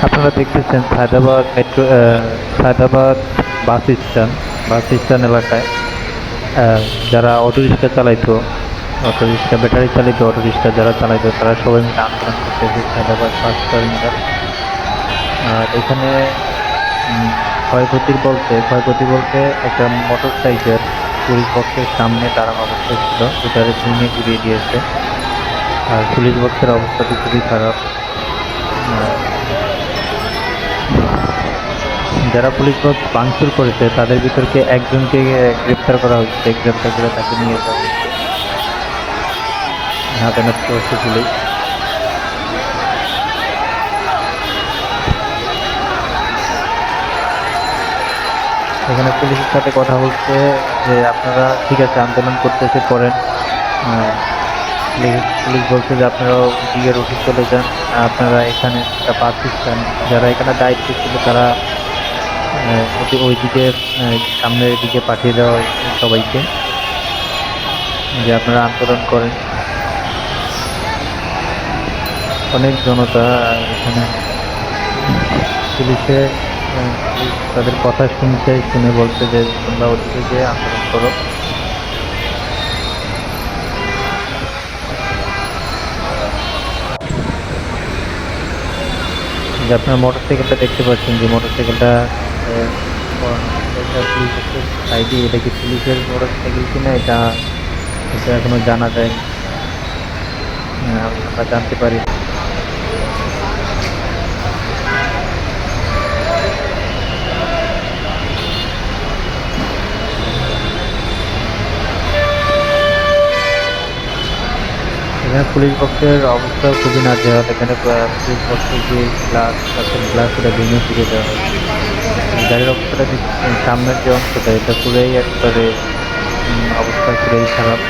আপনারা দেখতেছেন Sayedabad metro Sayedabad bus stand এলাকায় যারা অটোরিক্সা চালাইতো, অটোরিক্সা ব্যাটারি চালিত অটোরিক্সা যারা চালাইতো তারা সবাই মিলে আন্দোলন করতেছে সায়দাবাদ বাস টার্মিনাল। আর এখানে উম, ক্ষয়ক্ষতি বলতে একটা মোটর সাইকেল পুলিশ বক্সের সামনে দাঁড়ানো অবস্থায় ছিল, যেটারে ভেঙে গুড়িয়ে দিয়েছে। আর পুলিশ বক্সের অবস্থা তো খুবই খারাপ। আর যারা পুলিশ বক্স ভাঙচুর করেছে তাদের ভিতরকে একজনকে গ্রেপ্তার করা হয়েছে, গ্রেপ্তার করে তাকে নিয়ে যাওয়া হয়েছে, হাতে নাতে করছে পুলিশ। এখানে পুলিশের সাথে কথা বলছে যে আপনারা ঠিক আছে আন্দোলন করতেছে করেন। আহ, পুলিশ বলছে যে আপনারা ওইদিকে রুটে চলে যান, আপনারা এখানে একটা পাকিস্তান যারা এখানে দায়িত্বে ছিল তারা ওইদিকে সামনের দিকে পাঠিয়ে দেওয়া হয়েছে সবাইকে, যে আপনারা আন্দোলন করেন। অনেক জনতা এখানে পুলিশে পুলিশ তাদের কথা শুনছে, শুনে বলছে যে তোমরা ওদিকে গিয়ে আন্দোলন করো। যে আপনারা মোটরসাইকেলটা দেখতে পাচ্ছেন, যে মোটরসাইকেলটা এটা পুলিশের সাইডে, এটা কি পুলিশের মোটরসাইকেল কিনা এটা এটা এখনো জানা যায়নি। আমরা জানতে পারি। এখানে পুলিশ বক্সের অবস্থা খুবই নাজেহাল। এখানে পুলিশ বক্সের যে গ্লাস আছে, গ্লাস এটা ভেঙে ফিরে দেওয়া হয়েছে। গাড়ির অবস্থাটা সামনের যে অংশটা এটা পুরোই একবারে অবস্থা পুরোই খারাপ।